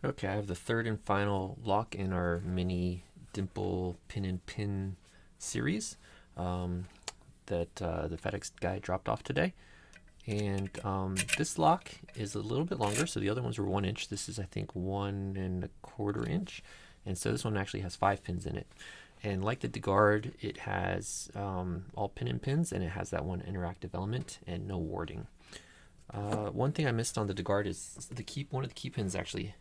Okay, I have the third and final lock in our mini dimple pin and pin series that the FedEx guy dropped off today. And this lock is a little bit longer, so the other ones were 1 inch. This is, I think, 1¼ inch. And so this one actually has 5 pins in it. And like the DeGuard, it has all pin and pins, and it has that one interactive element and no warding. One thing I missed on the DeGuard is one of the key pins actually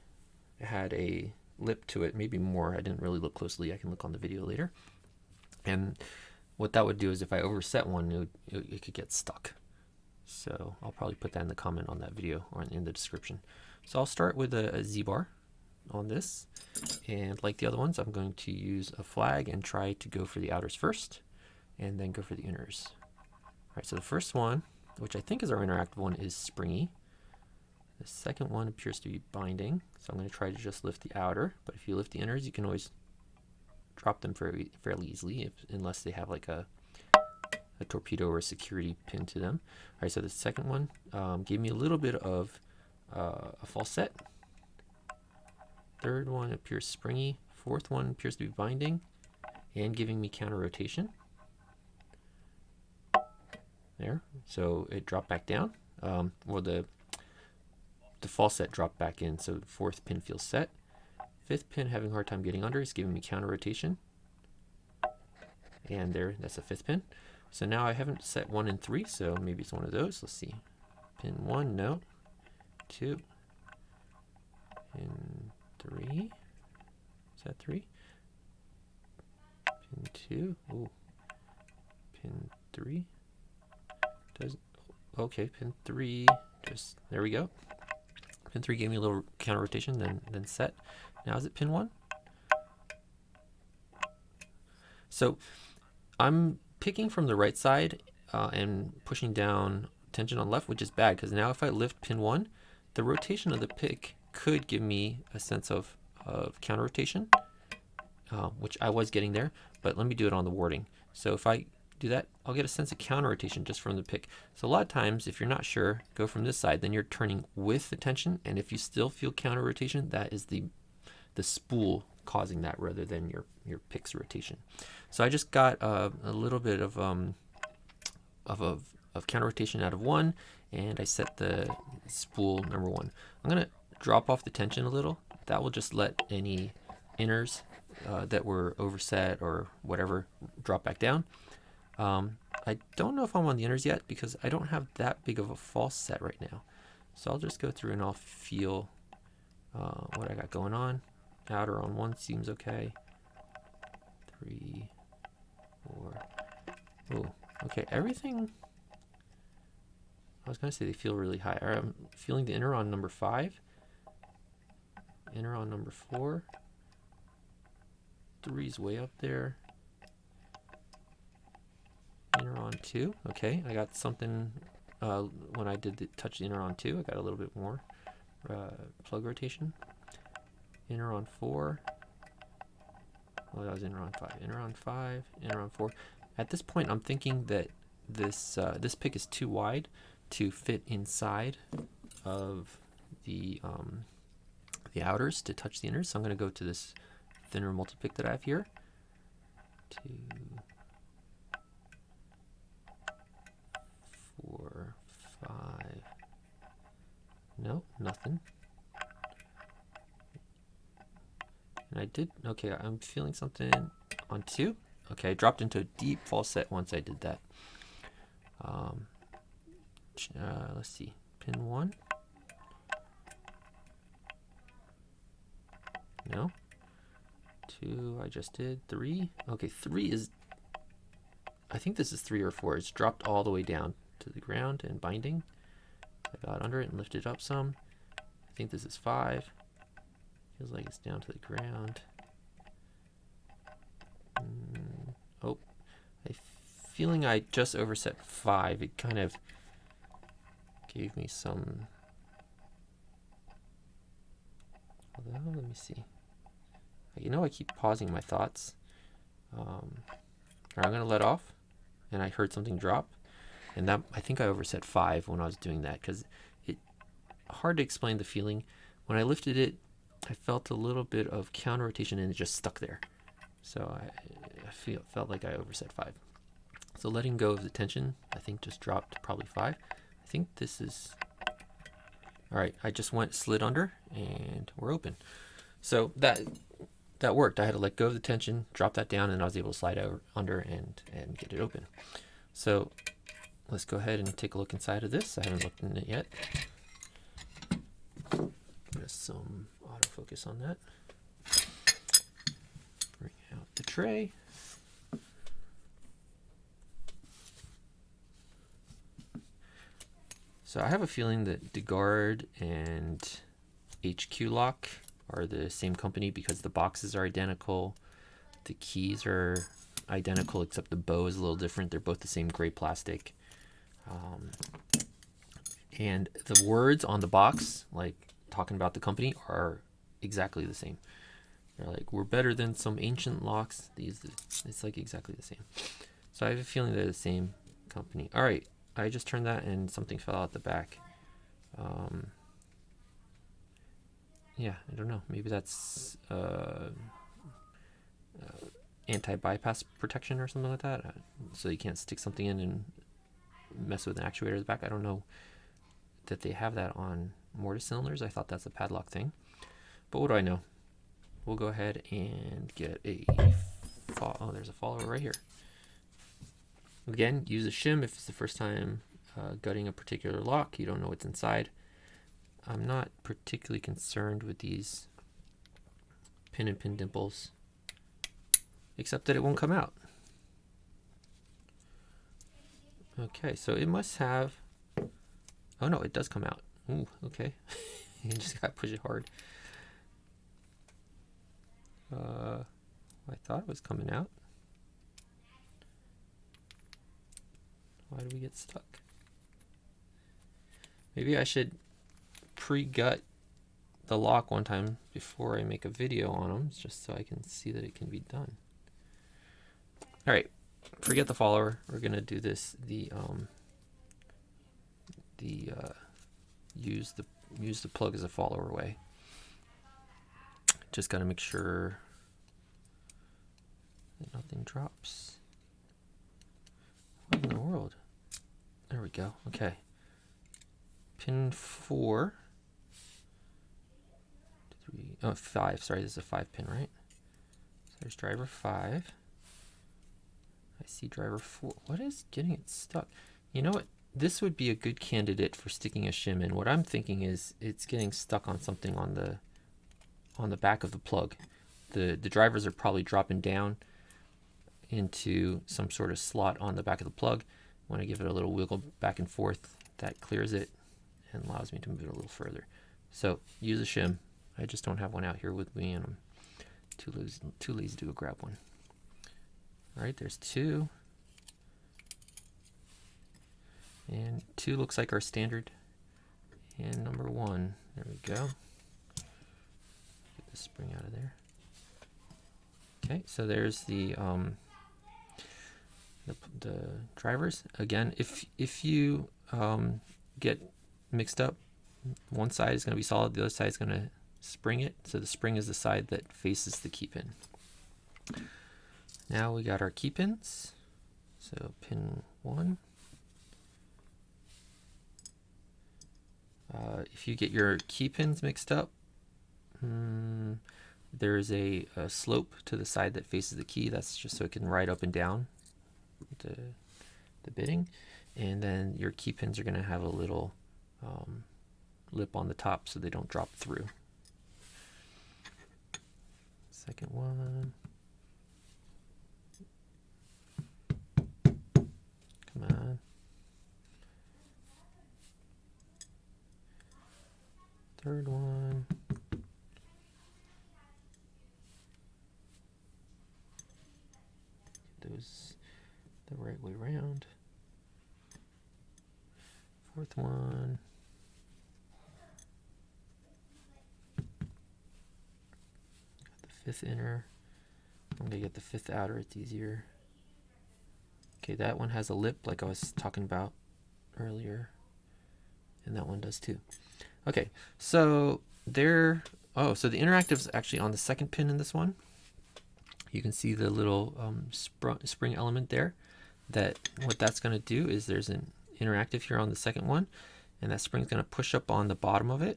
had a lip to it, maybe more. I didn't really look closely. I can look on the video later. And what that would do is if I overset one, it could get stuck. So I'll probably put that in the comment on that video or in the description. So I'll start with a Z-bar on this. And like the other ones, I'm going to use a flag and try to go for the outers first and then go for the inners. All right, so the first one, which I think is our interactive one, is springy. The second one appears to be binding, so I'm going to try to just lift the outer, but if you lift the inners, you can always drop them fairly easily, unless they have like a torpedo or a security pin to them. All right, so the second one gave me a little bit of a false set. Third one appears springy. Fourth one appears to be binding and giving me counter rotation. There, so it dropped back down, or the false set dropped back in, so the fourth pin feels set. Fifth pin having a hard time getting under, is giving me counter rotation. And there, that's the fifth pin. So now I haven't set 1 and 3, so maybe it's one of those. Let's see. Pin 1, no. 2. Pin 3. Is that 3? Pin 2. Ooh. Pin 3. Okay, pin 3. There we go. Pin 3 gave me a little counter rotation, then set. Now is it pin 1? So I'm picking from the right side and pushing down tension on left, which is bad because now if I lift pin 1, the rotation of the pick could give me a sense of counter rotation, which I was getting there, but let me do it on the warding. So if I do that, I'll get a sense of counter rotation just from the pick. So a lot of times, if you're not sure, go from this side, then you're turning with the tension, and if you still feel counter rotation, that is the spool causing that rather than your pick's rotation. So I just got a little bit of counter rotation out of 1, and I set the spool number 1. I'm gonna drop off the tension a little. That will just let any inners that were overset or whatever drop back down. I don't know if I'm on the inners yet because I don't have that big of a false set right now. So I'll just go through and I'll feel what I got going on. Outer on 1 seems okay. 3, 4. Oh, okay. Everything. I was gonna say they feel really high. All right, I'm feeling the inner on number 5. Inner on number 4. 3's way up there. Inner on 2. Okay, I got something when I did touch the inner on 2. I got a little bit more plug rotation. Inner on 4. Oh, that was inner on 5. Inner on 5. Inner on 4. At this point, I'm thinking that this pick is too wide to fit inside of the outers to touch the inners. So I'm going to go to this thinner multi-pick that I have here. 2, 4, 5. No, nothing. And I did, okay, I'm feeling something on 2. Okay, I dropped into a deep false set once I did that. Let's see, pin 1. No. 2, I just did. 3. Okay, 3 is, I think this is 3 or 4. It's dropped all the way down to the ground and binding. I got under it and lifted up some. I think this is 5. Feels like it's down to the ground. Oh, I'm feeling I just overset 5. It kind of gave me some. Although, let me see. You know, I keep pausing my thoughts. I'm gonna let off, and I heard something drop, and that I think I overset 5 when I was doing that because it hard to explain the feeling. When I lifted it, I felt a little bit of counter rotation and it just stuck there. So I felt like I overset 5. So letting go of the tension, I think just dropped probably 5. I think this is, all right, I just slid under and we're open. So that worked. I had to let go of the tension, drop that down, and I was able to slide under and get it open. So let's go ahead and take a look inside of this. I haven't looked in it yet. Just some autofocus on that. Bring out the tray. So I have a feeling that DeGuard and HQ Lock are the same company because the boxes are identical. The keys are identical except the bow is a little different. They're both the same gray plastic. And the words on the box, like talking about the company, are exactly the same. They're like, we're better than some ancient locks. It's like exactly the same. So I have a feeling they're the same company. All right, I just turned that and something fell out the back. Yeah, I don't know. Maybe that's anti-bypass protection or something like that. So you can't stick something in and mess with an actuator at the back. I don't know that they have that on mortise cylinders. I thought that's a padlock thing. But what do I know? We'll go ahead and get a oh, there's a follower right here. Again, use a shim if it's the first time gutting a particular lock. You don't know what's inside. I'm not particularly concerned with these pin and pin dimples, except that it won't come out. Okay, so it must have, oh no, it does come out. Ooh, okay. You just gotta push it hard. I thought it was coming out. Why do we get stuck? Maybe I should pre-gut the lock one time before I make a video on them, just so I can see that it can be done. All right, forget the follower. We're gonna do this. Use the plug as a follower way. Just gotta make sure that nothing drops. What in the world? There we go. Okay. Pin 4. 3. Oh, 5. Sorry, this is a 5 pin, right? So there's driver 5. I see driver 4. What is getting it stuck? You know what? This would be a good candidate for sticking a shim in. What I'm thinking is it's getting stuck on something on the back of the plug. The drivers are probably dropping down into some sort of slot on the back of the plug. When I give it a little wiggle back and forth, that clears it and allows me to move it a little further. So use a shim. I just don't have one out here with me, and I'm too lazy to go grab one. All right, there's 2. And 2 looks like our standard. And number 1, there we go. Get the spring out of there. Okay, so there's the drivers. Again, if you get mixed up, one side is going to be solid, the other side is going to spring it. So the spring is the side that faces the key pin. Now we got our key pins. So pin 1. If you get your key pins mixed up, there's a slope to the side that faces the key. That's just so it can ride up and down the bitting. And then your key pins are going to have a little lip on the top so they don't drop through. Second one. Come on. Third one. Get those the right way around. Fourth one. Got the 5th inner. I'm gonna get the 5th outer, it's easier. Okay, that one has a lip like I was talking about earlier. And that one does too. Okay, so there Oh, so the interactive is actually on the second pin in this one. You can see the little spring element there. What that's going to do is there's an interactive here on the second one, and that spring's going to push up on the bottom of it,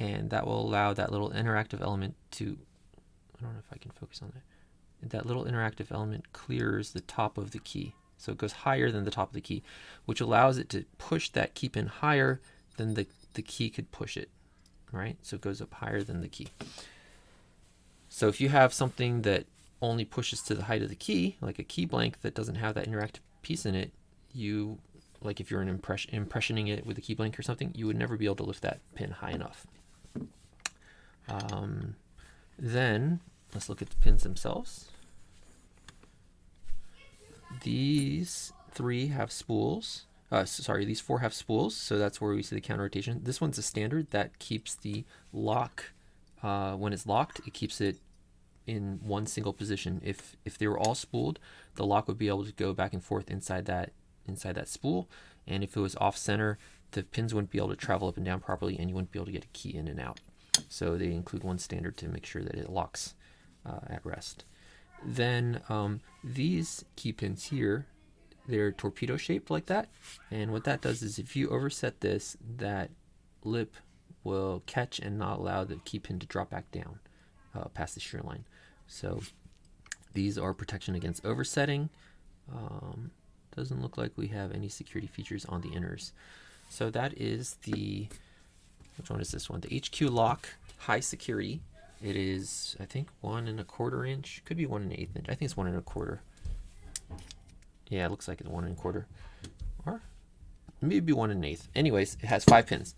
and that will allow that little interactive element to, I don't know if I can focus on that. That little interactive element clears the top of the key. So it goes higher than the top of the key, which allows it to push that key pin higher than the key could push it, right? So it goes up higher than the key. So if you have something that only pushes to the height of the key, like a key blank that doesn't have that interactive piece in it, like if you're impressioning it with a key blank or something, you would never be able to lift that pin high enough. Then let's look at the pins themselves. These three have spools. These four have spools, so that's where we see the counter rotation. This one's a standard that keeps the lock, when it's locked, it keeps it in one single position. If they were all spooled, the lock would be able to go back and forth inside that spool, and if it was off center, the pins wouldn't be able to travel up and down properly, and you wouldn't be able to get a key in and out. So they include one standard to make sure that it locks at rest. Then these key pins here, they're torpedo shaped like that, and what that does is if you overset this, that lip will catch and not allow the key pin to drop back down past the shear line. So these are protection against oversetting. Doesn't look like we have any security features on the inners. So that is which one is this one? The HQ lock high security. It is, I think, 1 1/4 inch. Could be 1 1/8 inch. I think it's 1 1/4. Yeah, it looks like it's 1 1/4, or maybe 1 1/8. Anyways, it has 5 pins,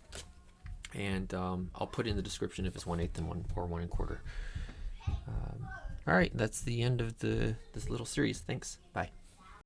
and I'll put in the description if it's 1/8 and 1 1/4. All right, that's the end of this little series. Thanks. Bye.